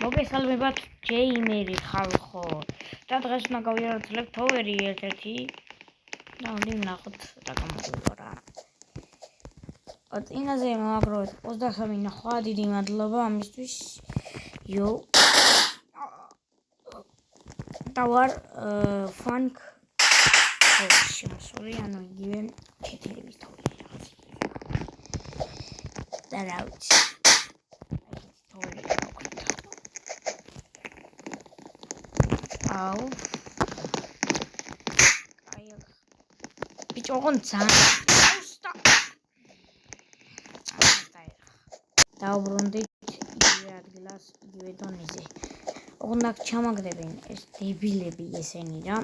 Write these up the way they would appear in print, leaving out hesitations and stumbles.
მოგესალმებათ ჯეიმერი ხალხო. და დღეს უნდა გავიაროთ ლეფტოვერი ერთ-ერთი. და ვნახოთ რა გამოგვივა რა. წინაზე მოაგროვეთ 23 ნახვა, დიდი მადლობა ამისთვის. იო. და ვარ ფანკ შემოსული, ანუ იგივე ჩეთილების თოვლი რაღაც. და რა ვიცი. აუ. აი. ბიჭო, ოღონ ძალიან. დაუბრუნდით იგივე ადგილას, იგივე დონეზე. ოღონდ აქ ჩამაგდებენ ეს დებილები ესენი რა.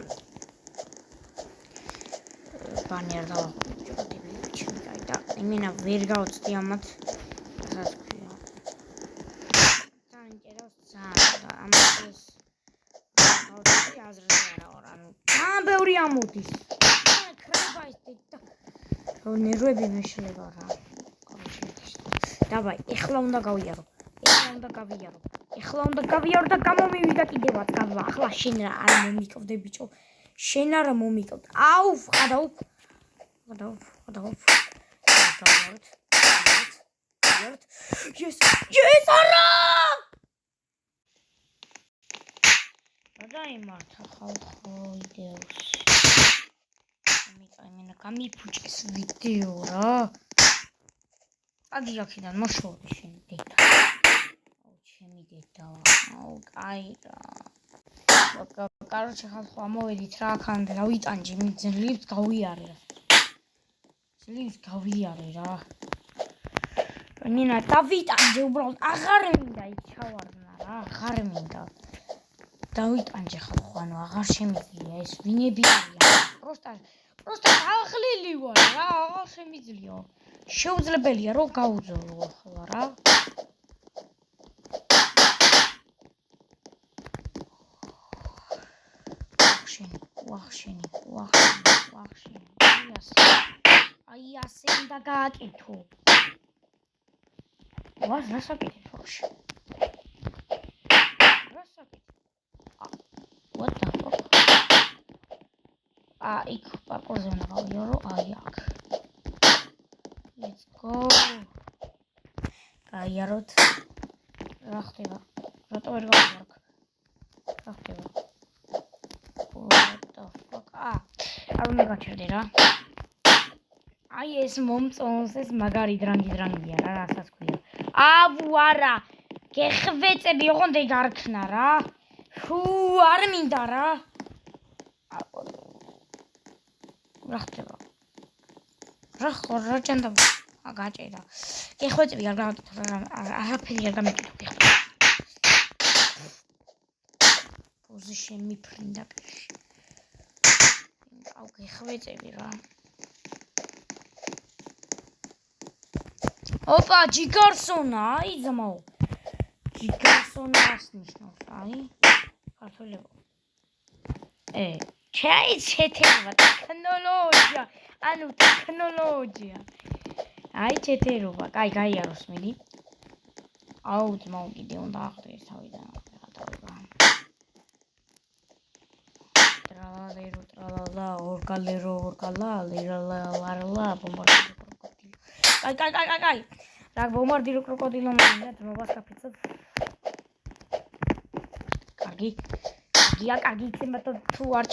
ბანი არ დავახუჭო დებილები ჩემი და იმენა ვერ გავწდი ამათ. რასაც ქვია. ძალიან ჭერავს ძალიან და ამას გავწდი აზრზე არა ვარ, ანუ ძალიან ბევრი ამოდის. ხრება ეს და ნერვები მეშლება რა. Давай, ეხლა უნდა გავიარო. ეხლა უნდა გავიარო და გამომივიდა კიდევაც გავლა. ახლა შენ რა არ მომიკავდე ბიჭო. შენ არა მომიკავდე. აუ, გადაუფ. Yes, არა! გადაიმართა ხალხო ვიდეოს. იმენა გამიფუჭეს ვიდეო რა. აგი აქედან მოშოდი შენ დედა. აუ ჩემი დედა. აუ კაი რა. კაროჩე ხალხო ამოვედით რა აქამდე დავიტანჯი ძლივს გავიარე რა. ძლივს გავიარე რა. ნინა დავიტანჯე უბრალოდ აღარ მინდა იქ ჩავარდნა რა. აღარ მინდა. დავიტანჯე ხალხო ანუ აღარ შემიძლია ეს ვინებია. პროსტა აღლილი ვარ რა. აღარ შემიძლია. შეუძლებელია რომ გაუძოლო ახლა რა. ვახშენი. აი ასე უნდა გააკეთო. ვას რასაკეთებ ვახში? What the fuck? იქ პარკურზე უნდა გავიარო, აი აქ. Let's go. გაიაროთ. რა ხდება? რატო ვერ გავიაროთ? რა ხდება? What the fuck? არ უნდა გაჩერდე რა. აი ეს მომწონს, ეს მაგარი დრანგია რა, რასაც ქვია. აუ არა. გეხვეწები, ოღონდ ეგ არ ქნა რა. ფუ, არ მინდა რა. რა ხდება? რა ჭანდა? გაჭერა. გეხვეწები არ გავაკეთო რა. არაფერი არ გამიკეთო გეხვეწები. პოზი შემიფრინდა პირში. აუ გეხვეწები რა. ოპა, ჯიგარსონა, აი ზმო. ჯიგარსონას ნიშნავს, აი. ქართველებო. ჩეთერობა, ტექნოლოგია. ანუ ტექნოლოგია. აი ჩეთერობა, კაი გაიაროს მიდი. აუ ძმო კიდე უნდა აღდგეს თავიდან გადავება. ტრალალერო, ორკალა, ლერალარლა, ბომბარდირო კროკოდილო. კაი. რა ბომბარდირო კროკოდილო მინდა ძმობას კაფეცად. კარგი იქნება თუ არ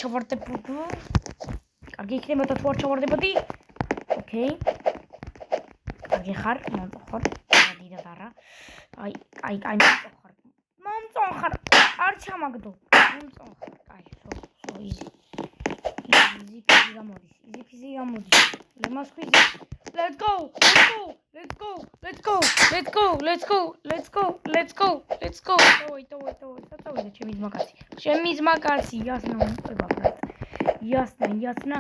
ჩავარდებოდი. ოკეი. კარგი ხარ, მომწონხარ. დიდად არა. აი, მომწონხარ. არ ჩამაგდო. მომწონხარ. კაი, easy. Easy peasy გამოდის. ლემას ხვიზი. Let's go. დავი და ჩემი ძმაკაცი. იასნა უმწება ბრატ. იასნა.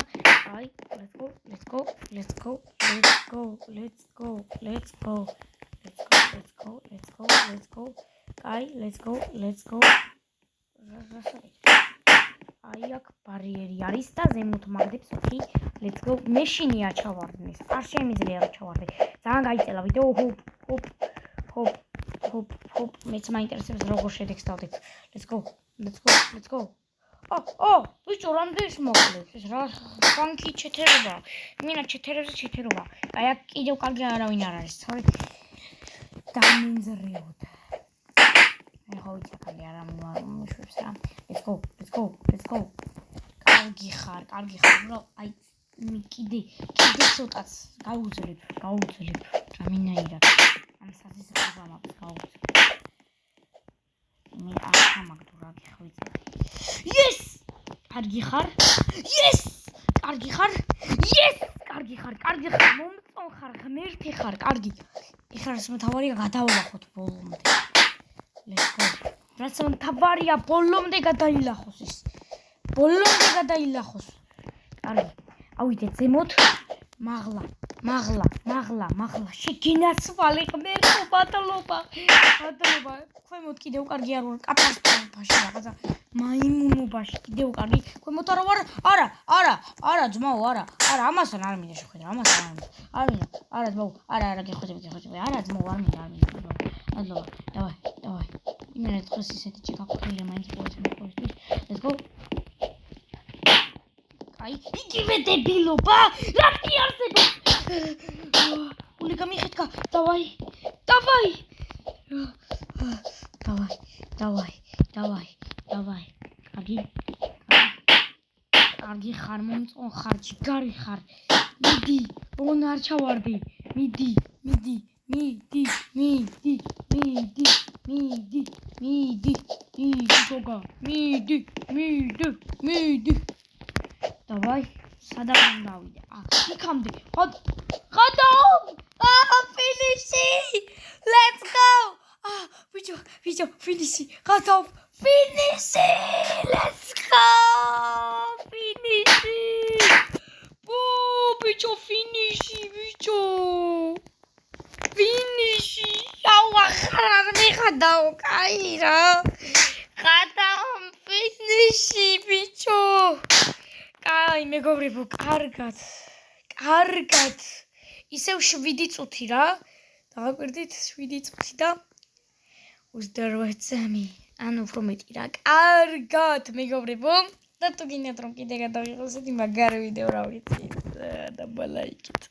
აი, let's go. აი, let's go. აი აქ ბარიერი არის და ზემოთ მაგდებს ოკეი. Let's go. მეშინია ჩავარდნეს. არ შემიძლია რომ ჩავარდე. ძალიან გაიწელა ვიდეო. ჰოპ. ჰოპ, მეც მაინტერესებს როგორ შედეგს დავდებ. Let's go. Oh, ბიჭო, რამდენის მოკლებს? ეს რა ბანკი ჩეთერობა. მინა ჩეთერებზე ჩეთერობა. აი აქ კიდევ კარგი არავინ არ არის, sorry. დამენზრევოდ. მე ხო ვიცი კარგი არა მომშვებს რა. Let's go. კარგი ხარ, რა, აი კიდე ცოტაც გაუძლებ. რამინაირად. ამ საზიზღება მაქვს გაუძლებ. მე არ სამაგდო რა გიხვიცე. Yes! კარგი ხარ. მომწონ ხარ, ღმერთი ხარ, კარგი. ეხლა რას მთავარია გადავალახოთ ბოლომდე. Let's go. რას მთავარია ბოლომდე გადაილახოს ის. კარგი. ავიდეთ ზემოთ. მაღლა. შეგინაცვალე ღმერთო ბატონობა. ქვემოთ კიდევ კარგი არ ვარ, კაპასტობაში რაღაცა მაიმუნობაში კიდევ კარგი. ქვემოთ არა, ძმაო, არა, ამასთან არ მინდა შეხვედრა, არ მინდა. არა, ძმაო, არა, გეხვეწები. არა, ძმაო, არ მინდა. ადლობა, დავაი. იმენა დღეს ისეთი ჩიკაფხილი მაინც ყოველთვის. Let's go. აი, იგივე დებილობა, რა კი არსებობს? ული გამიხეთკა, დავაი. კარგი ხარ, მომწონ ხარ, ჯიგარი ხარ. მიდი, ოღონ არ ჩავარდი. მიდი. გოგა, მიდი. დავაი, სადამ დავიდე? იქამდე. ხოდომ! ფინიში! Let's go! ვიჯო, ფინიში! ხოდომ! ფინიში! Let's go! ფინიში! ბიჭო, ფინიში, ბიჭო! ფინიში! ახარ მიხადაო, კაი რა! ხოდომ ფინიში, ბიჭო! კაი, მეგობრებო, კარგად. ისევ 7 წუთი რა. დავაკვირდით 7 წუთი და 28 წამი. ანუ უფრო მეტი რა. კარგად, მეგობრებო. და თუ გინდათ რომ კიდე გადავიღოს ესეთი მაგარი ვიდეო, რა ვიცი, დაბალაიქით.